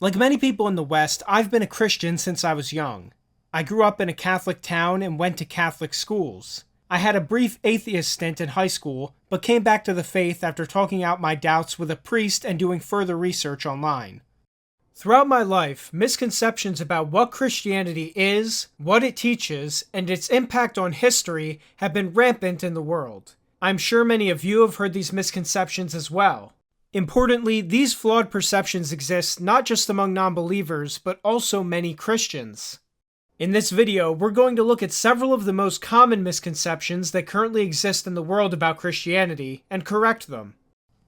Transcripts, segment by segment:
Like many people in the West, I've been a Christian since I was young. I grew up in a Catholic town and went to Catholic schools. I had a brief atheist stint in high school, but came back to the faith after talking out my doubts with a priest and doing further research online. Throughout my life, misconceptions about what Christianity is, what it teaches, and its impact on history have been rampant in the world. I'm sure many of you have heard these misconceptions as well. Importantly, these flawed perceptions exist not just among non-believers, but also many Christians. In this video, we're going to look at several of the most common misconceptions that currently exist in the world about Christianity and correct them.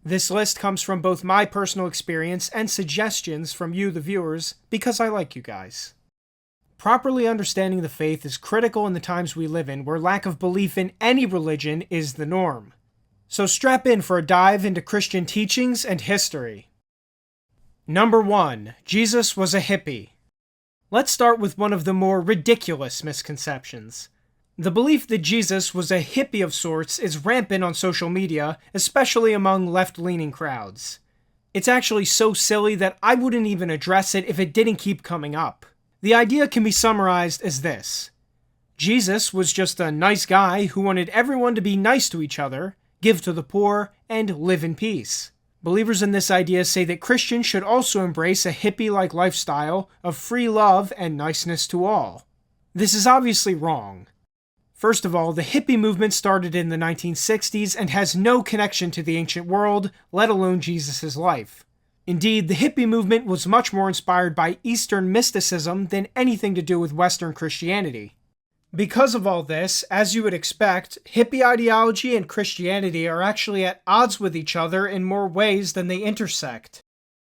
This list comes from both my personal experience and suggestions from you, the viewers, because I like you guys. Properly understanding the faith is critical in the times we live in, where lack of belief in any religion is the norm. So strap in for a dive into Christian teachings and history. Number 1. Jesus was a hippie. Let's start with one of the more ridiculous misconceptions. The belief that Jesus was a hippie of sorts is rampant on social media, especially among left-leaning crowds. It's actually so silly that I wouldn't even address it if it didn't keep coming up. The idea can be summarized as this. Jesus was just a nice guy who wanted everyone to be nice to each other, give to the poor, and live in peace. Believers in this idea say that Christians should also embrace a hippie-like lifestyle of free love and niceness to all. This is obviously wrong. First of all, the hippie movement started in the 1960s and has no connection to the ancient world, let alone Jesus' life. Indeed, the hippie movement was much more inspired by Eastern mysticism than anything to do with Western Christianity. Because of all this, as you would expect, hippie ideology and Christianity are actually at odds with each other in more ways than they intersect.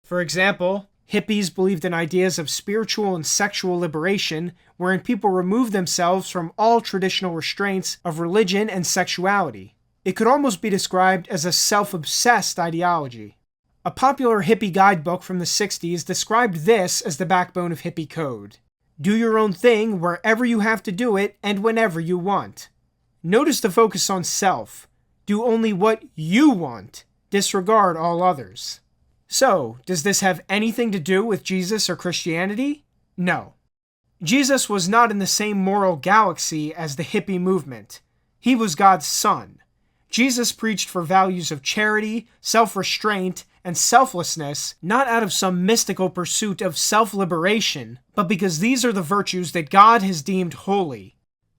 For example, hippies believed in ideas of spiritual and sexual liberation, wherein people remove themselves from all traditional restraints of religion and sexuality. It could almost be described as a self-obsessed ideology. A popular hippie guidebook from the 60s described this as the backbone of hippie code. Do your own thing wherever you have to do it and whenever you want. Notice the focus on self. Do only what you want. Disregard all others. So, does this have anything to do with Jesus or Christianity? No. Jesus was not in the same moral galaxy as the hippie movement. He was God's son. Jesus preached for values of charity, self-restraint, and selflessness, not out of some mystical pursuit of self-liberation, but because these are the virtues that God has deemed holy.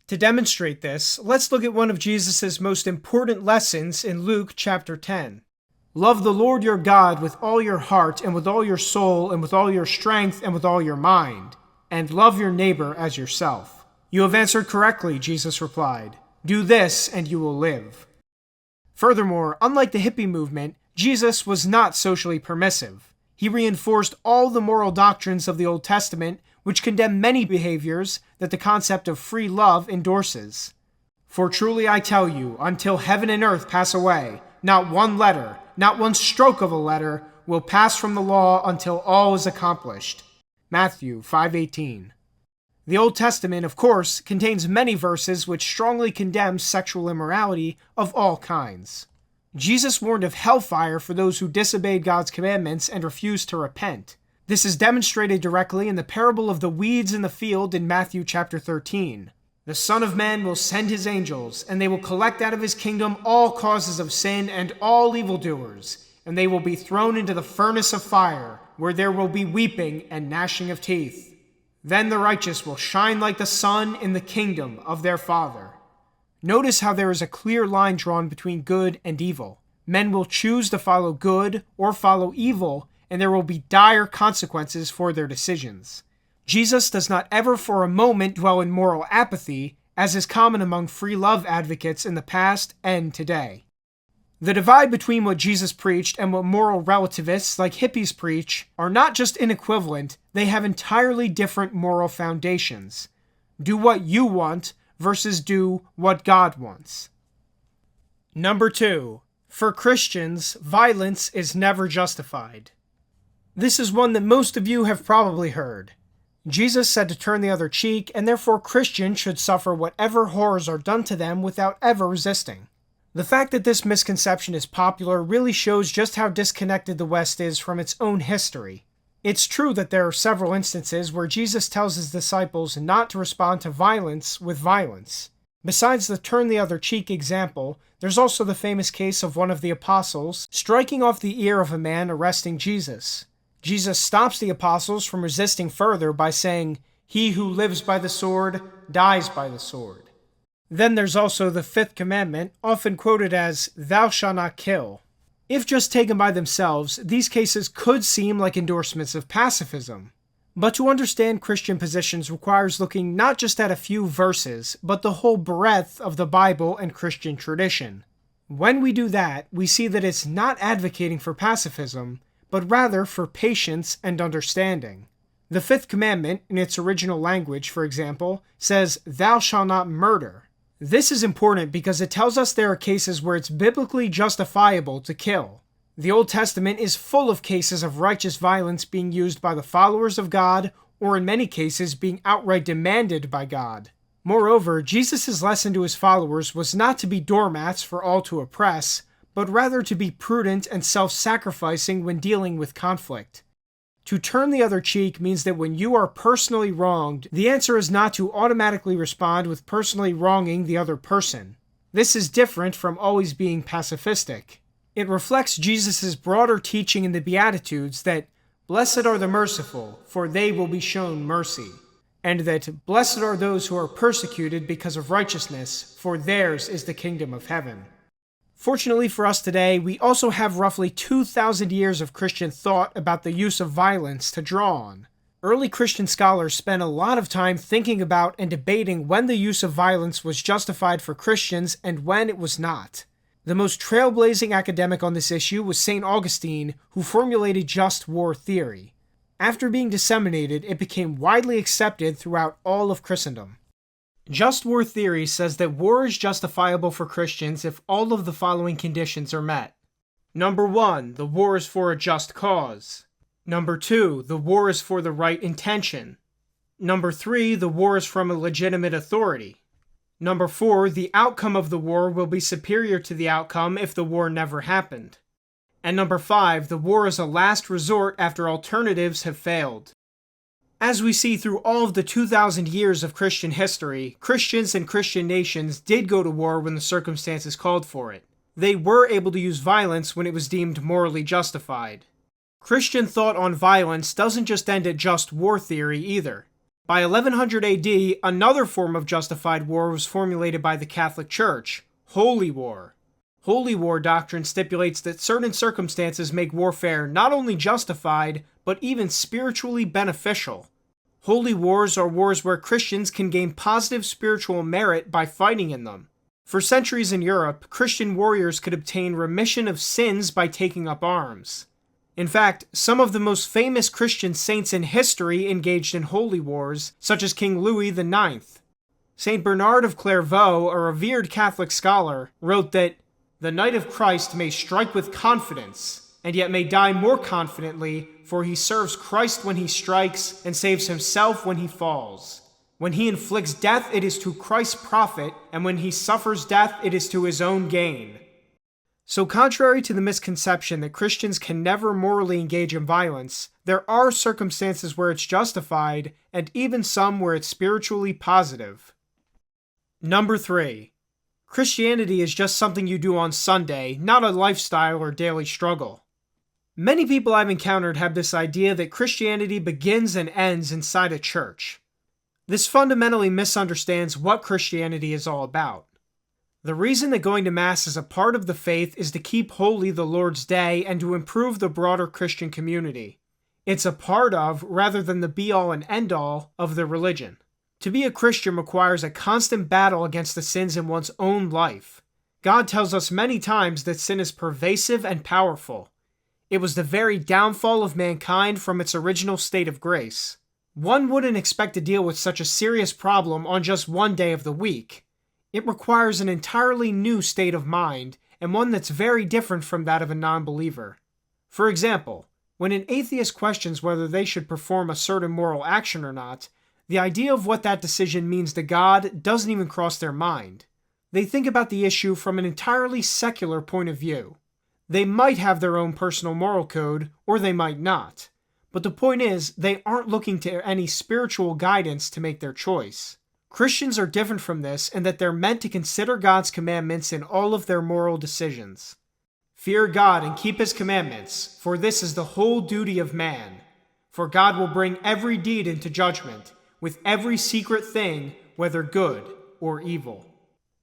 To demonstrate this, let's look at one of Jesus' most important lessons in Luke chapter 10. Love the Lord your God with all your heart and with all your soul and with all your strength and with all your mind, and love your neighbor as yourself. You have answered correctly, Jesus replied. Do this and you will live. Furthermore, unlike the hippie movement, Jesus was not socially permissive. He reinforced all the moral doctrines of the Old Testament, which condemn many behaviors that the concept of free love endorses. For truly I tell you, until heaven and earth pass away, not one letter, not one stroke of a letter, will pass from the law until all is accomplished. Matthew 5:18. The Old Testament, of course, contains many verses which strongly condemn sexual immorality of all kinds. Jesus warned of hellfire for those who disobeyed God's commandments and refused to repent. This is demonstrated directly in the parable of the weeds in the field in Matthew chapter 13. The Son of Man will send his angels, and they will collect out of his kingdom all causes of sin and all evildoers, and they will be thrown into the furnace of fire, where there will be weeping and gnashing of teeth. Then the righteous will shine like the sun in the kingdom of their Father. Notice how there is a clear line drawn between good and evil. Men will choose to follow good or follow evil, and there will be dire consequences for their decisions. Jesus does not ever for a moment dwell in moral apathy, as is common among free love advocates in the past and today. The divide between what Jesus preached and what moral relativists like hippies preach are not just inequivalent, they have entirely different moral foundations. Do what you want versus do what God wants. Number 2. For Christians, violence is never justified. This is one that most of you have probably heard. Jesus said to turn the other cheek, and therefore Christians should suffer whatever horrors are done to them without ever resisting. The fact that this misconception is popular really shows just how disconnected the West is from its own history. It's true that there are several instances where Jesus tells his disciples not to respond to violence with violence. Besides the turn the other cheek example, there's also the famous case of one of the apostles striking off the ear of a man arresting Jesus. Jesus stops the apostles from resisting further by saying, "He who lives by the sword dies by the sword." Then there's also the fifth commandment, often quoted as, "Thou shalt not kill." If just taken by themselves, these cases could seem like endorsements of pacifism. But to understand Christian positions requires looking not just at a few verses, but the whole breadth of the Bible and Christian tradition. When we do that, we see that it's not advocating for pacifism, but rather for patience and understanding. The fifth commandment, in its original language, for example, says, "Thou shalt not murder." This is important because it tells us there are cases where it's biblically justifiable to kill. The Old Testament is full of cases of righteous violence being used by the followers of God, or in many cases being outright demanded by God. Moreover, Jesus' lesson to his followers was not to be doormats for all to oppress, but rather to be prudent and self-sacrificing when dealing with conflict. To turn the other cheek means that when you are personally wronged, the answer is not to automatically respond with personally wronging the other person. This is different from always being pacifistic. It reflects Jesus' broader teaching in the Beatitudes that "Blessed are the merciful, for they will be shown mercy," and that "Blessed are those who are persecuted because of righteousness, for theirs is the kingdom of heaven." Fortunately for us today, we also have roughly 2,000 years of Christian thought about the use of violence to draw on. Early Christian scholars spent a lot of time thinking about and debating when the use of violence was justified for Christians and when it was not. The most trailblazing academic on this issue was St. Augustine, who formulated just war theory. After being disseminated, it became widely accepted throughout all of Christendom. Just war theory says that war is justifiable for Christians if all of the following conditions are met. Number 1, the war is for a just cause. Number 2, the war is for the right intention. Number 3, the war is from a legitimate authority. Number 4, the outcome of the war will be superior to the outcome if the war never happened. And number 5, the war is a last resort after alternatives have failed. As we see through all of the 2,000 years of Christian history, Christians and Christian nations did go to war when the circumstances called for it. They were able to use violence when it was deemed morally justified. Christian thought on violence doesn't just end at just war theory either. By 1100 AD, another form of justified war was formulated by the Catholic Church, holy war. Holy war doctrine stipulates that certain circumstances make warfare not only justified, but even spiritually beneficial. Holy wars are wars where Christians can gain positive spiritual merit by fighting in them. For centuries in Europe, Christian warriors could obtain remission of sins by taking up arms. In fact, some of the most famous Christian saints in history engaged in holy wars, such as King Louis IX. Saint Bernard of Clairvaux, a revered Catholic scholar, wrote that "The knight of Christ may strike with confidence, and yet may die more confidently, for he serves Christ when he strikes, and saves himself when he falls. When he inflicts death, it is to Christ's profit, and when he suffers death, it is to his own gain." So contrary to the misconception that Christians can never morally engage in violence, there are circumstances where it's justified, and even some where it's spiritually positive. Number 3. Christianity is just something you do on Sunday, not a lifestyle or daily struggle. Many people I've encountered have this idea that Christianity begins and ends inside a church. This fundamentally misunderstands what Christianity is all about. The reason that going to Mass is a part of the faith is to keep holy the Lord's Day and to improve the broader Christian community. It's a part of, rather than the be-all and end-all, of the religion. To be a Christian requires a constant battle against the sins in one's own life. God tells us many times that sin is pervasive and powerful. It was the very downfall of mankind from its original state of grace. One wouldn't expect to deal with such a serious problem on just one day of the week. It requires an entirely new state of mind, and one that's very different from that of a non-believer. For example, when an atheist questions whether they should perform a certain moral action or not, the idea of what that decision means to God doesn't even cross their mind. They think about the issue from an entirely secular point of view. They might have their own personal moral code, or they might not. But the point is, they aren't looking to any spiritual guidance to make their choice. Christians are different from this in that they're meant to consider God's commandments in all of their moral decisions. Fear God and keep his commandments, for this is the whole duty of man. For God will bring every deed into judgment, with every secret thing, whether good or evil.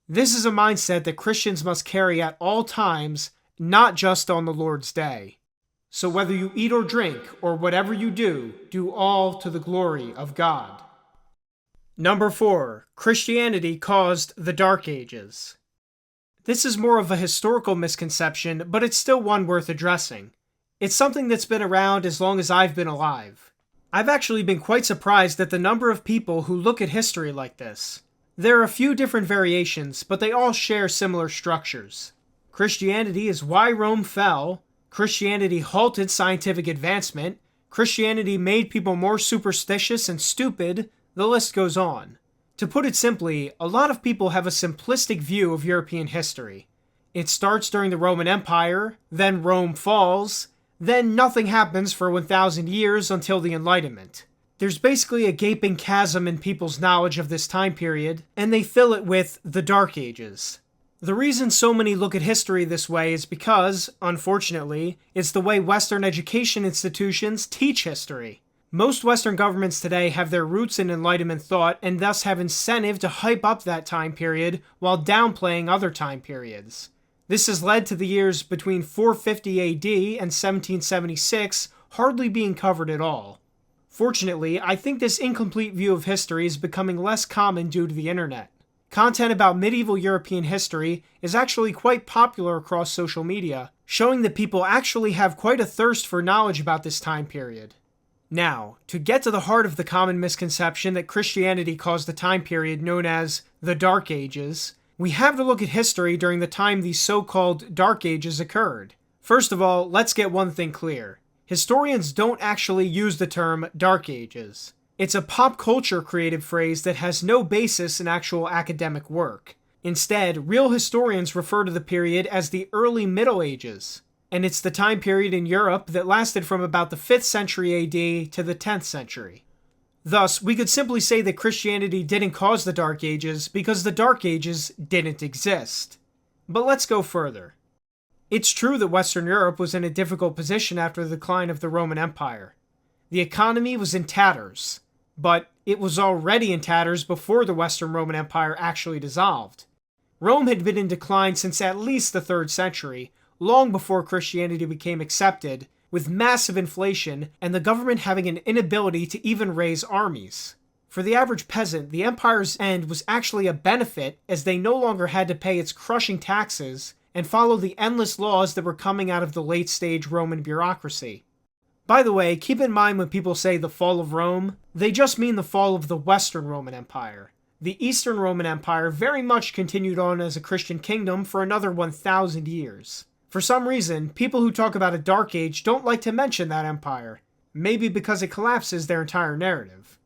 This is a mindset that Christians must carry at all times, not just on the Lord's day. So whether you eat or drink, or whatever you do all to the glory of God. Number 4. Christianity caused the Dark Ages. This is more of a historical misconception, but it's still one worth addressing. It's something that's been around as long as I've been alive. I've actually been quite surprised at the number of people who look at history like this. There are a few different variations, but they all share similar structures. Christianity is why Rome fell. Christianity halted scientific advancement. Christianity made people more superstitious and stupid. The list goes on. To put it simply, a lot of people have a simplistic view of European history. It starts during the Roman Empire, then Rome falls, then nothing happens for 1,000 years until the Enlightenment. There's basically a gaping chasm in people's knowledge of this time period, and they fill it with the Dark Ages. The reason so many look at history this way is because, unfortunately, it's the way Western education institutions teach history. Most Western governments today have their roots in Enlightenment thought and thus have incentive to hype up that time period while downplaying other time periods. This has led to the years between 450 AD and 1776 hardly being covered at all. Fortunately, I think this incomplete view of history is becoming less common due to the internet. Content about medieval European history is actually quite popular across social media, showing that people actually have quite a thirst for knowledge about this time period. Now, to get to the heart of the common misconception that Christianity caused the time period known as the Dark Ages, we have to look at history during the time these so-called Dark Ages occurred. First of all, let's get one thing clear. Historians don't actually use the term Dark Ages. It's a pop culture creative phrase that has no basis in actual academic work. Instead, real historians refer to the period as the early Middle Ages. And it's the time period in Europe that lasted from about the 5th century AD to the 10th century. Thus, we could simply say that Christianity didn't cause the Dark Ages because the Dark Ages didn't exist. But let's go further. It's true that Western Europe was in a difficult position after the decline of the Roman Empire. The economy was in tatters, but it was already in tatters before the Western Roman Empire actually dissolved. Rome had been in decline since at least the 3rd century, long before Christianity became accepted, with massive inflation and the government having an inability to even raise armies. For the average peasant, the empire's end was actually a benefit as they no longer had to pay its crushing taxes and follow the endless laws that were coming out of the late-stage Roman bureaucracy. By the way, keep in mind when people say the fall of Rome, they just mean the fall of the Western Roman Empire. The Eastern Roman Empire very much continued on as a Christian kingdom for another 1,000 years. For some reason, people who talk about a Dark Age don't like to mention that empire, maybe because it collapses their entire narrative.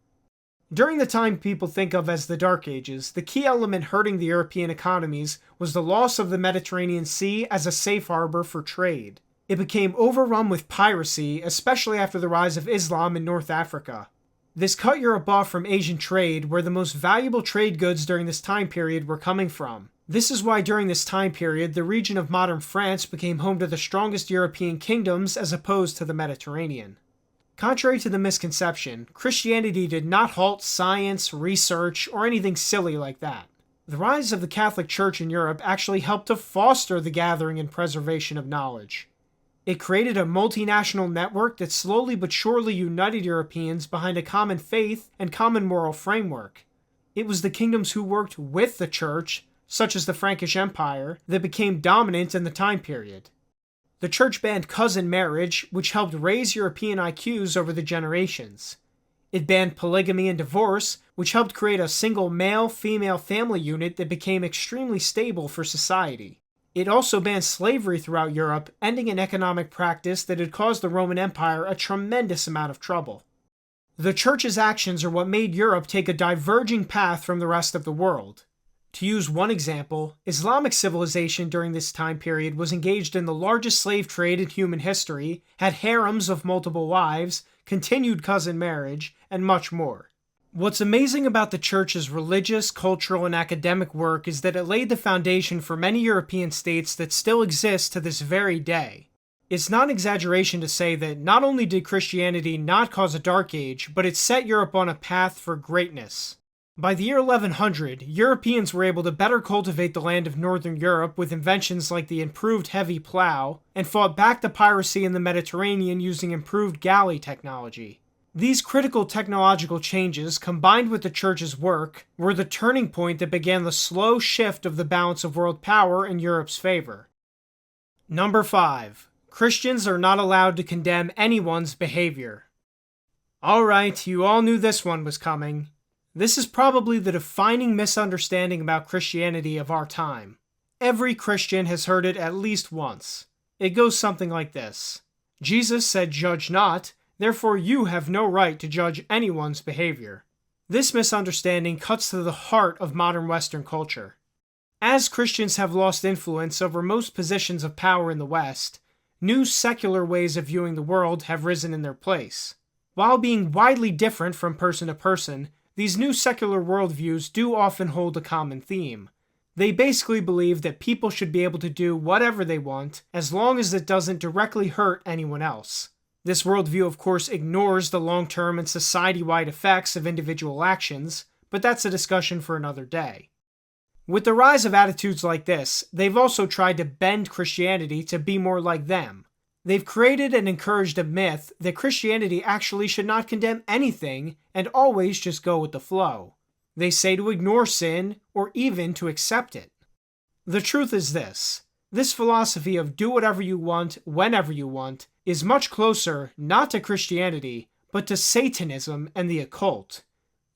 During the time people think of as the Dark Ages, the key element hurting the European economies was the loss of the Mediterranean Sea as a safe harbor for trade. It became overrun with piracy, especially after the rise of Islam in North Africa. This cut Europe off from Asian trade, where the most valuable trade goods during this time period were coming from. This is why during this time period, the region of modern France became home to the strongest European kingdoms as opposed to the Mediterranean. Contrary to the misconception, Christianity did not halt science, research, or anything silly like that. The rise of the Catholic Church in Europe actually helped to foster the gathering and preservation of knowledge. It created a multinational network that slowly but surely united Europeans behind a common faith and common moral framework. It was the kingdoms who worked with the Church, such as the Frankish Empire, that became dominant in the time period. The Church banned cousin marriage, which helped raise European IQs over the generations. It banned polygamy and divorce, which helped create a single male-female family unit that became extremely stable for society. It also banned slavery throughout Europe, ending an economic practice that had caused the Roman Empire a tremendous amount of trouble. The Church's actions are what made Europe take a diverging path from the rest of the world. To use one example, Islamic civilization during this time period was engaged in the largest slave trade in human history, had harems of multiple wives, continued cousin marriage, and much more. What's amazing about the church's religious, cultural, and academic work is that it laid the foundation for many European states that still exist to this very day. It's not an exaggeration to say that not only did Christianity not cause a dark age, but it set Europe on a path for greatness. By the year 1100, Europeans were able to better cultivate the land of Northern Europe with inventions like the improved heavy plow, and fought back the piracy in the Mediterranean using improved galley technology. These critical technological changes, combined with the Church's work, were the turning point that began the slow shift of the balance of world power in Europe's favor. Number 5. Christians are not allowed to condemn anyone's behavior. Alright, you all knew this one was coming. This is probably the defining misunderstanding about Christianity of our time. Every Christian has heard it at least once. It goes something like this. Jesus said, "Judge not," therefore you have no right to judge anyone's behavior. This misunderstanding cuts to the heart of modern Western culture. As Christians have lost influence over most positions of power in the West, new secular ways of viewing the world have risen in their place. While being widely different from person to person, these new secular worldviews do often hold a common theme. They basically believe that people should be able to do whatever they want as long as it doesn't directly hurt anyone else. This worldview, of course, ignores the long-term and society-wide effects of individual actions, but that's a discussion for another day. With the rise of attitudes like this, they've also tried to bend Christianity to be more like them. They've created and encouraged a myth that Christianity actually should not condemn anything and always just go with the flow. They say to ignore sin or even to accept it. The truth is this philosophy of do whatever you want, whenever you want, is much closer not to Christianity, but to Satanism and the occult.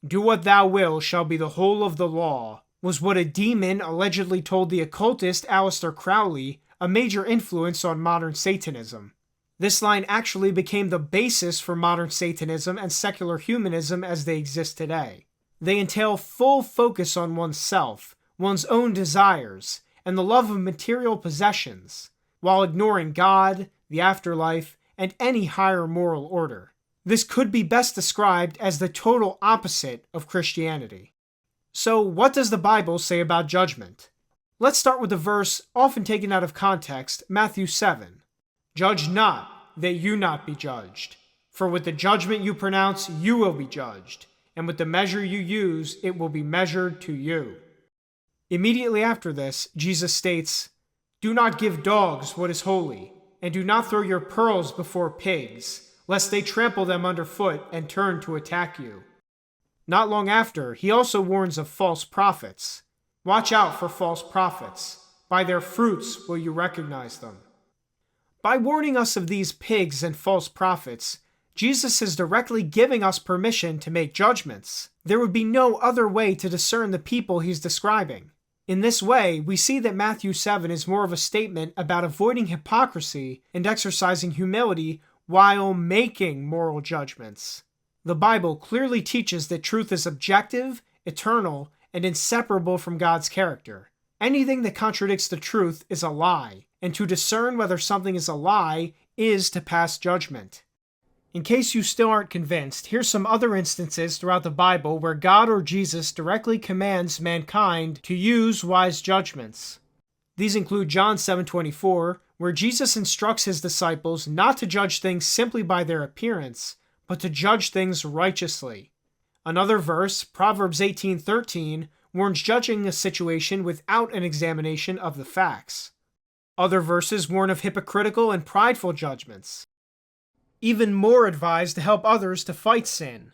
"Do what thou wilt shall be the whole of the law," was what a demon allegedly told the occultist Aleister Crowley, a major influence on modern Satanism. This line actually became the basis for modern Satanism and secular humanism as they exist today. They entail full focus on oneself, one's own desires, and the love of material possessions, while ignoring God, the afterlife, and any higher moral order. This could be best described as the total opposite of Christianity. So, what does the Bible say about judgment? Let's start with a verse often taken out of context, Matthew 7. "Judge not, that you not be judged. For with the judgment you pronounce, you will be judged, and with the measure you use, it will be measured to you." Immediately after this, Jesus states, "Do not give dogs what is holy, and do not throw your pearls before pigs, lest they trample them underfoot and turn to attack you." Not long after, he also warns of false prophets. "Watch out for false prophets. By their fruits will you recognize them." By warning us of these pigs and false prophets, Jesus is directly giving us permission to make judgments. There would be no other way to discern the people he's describing. In this way, we see that Matthew 7 is more of a statement about avoiding hypocrisy and exercising humility while making moral judgments. The Bible clearly teaches that truth is objective, eternal, and inseparable from God's character. Anything that contradicts the truth is a lie, and to discern whether something is a lie is to pass judgment. In case you still aren't convinced, here's some other instances throughout the Bible where God or Jesus directly commands mankind to use wise judgments. These include John 7:24, where Jesus instructs his disciples not to judge things simply by their appearance, but to judge things righteously. Another verse, Proverbs 18:13, warns judging a situation without an examination of the facts. Other verses warn of hypocritical and prideful judgments. Even more advised to help others to fight sin.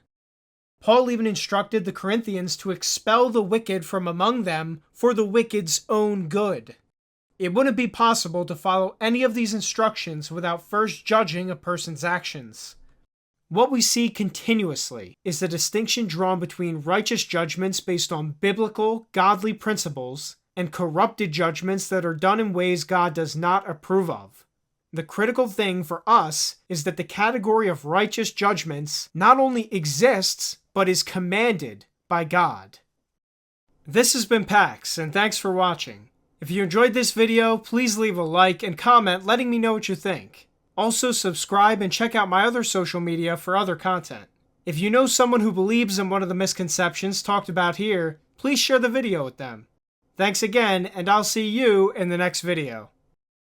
Paul even instructed the Corinthians to expel the wicked from among them for the wicked's own good. It wouldn't be possible to follow any of these instructions without first judging a person's actions. What we see continuously is the distinction drawn between righteous judgments based on biblical, godly principles and corrupted judgments that are done in ways God does not approve of. The critical thing for us is that the category of righteous judgments not only exists, but is commanded by God. This has been Pax, and thanks for watching. If you enjoyed this video, please leave a like and comment letting me know what you think. Also, subscribe and check out my other social media for other content. If you know someone who believes in one of the misconceptions talked about here, please share the video with them. Thanks again, and I'll see you in the next video.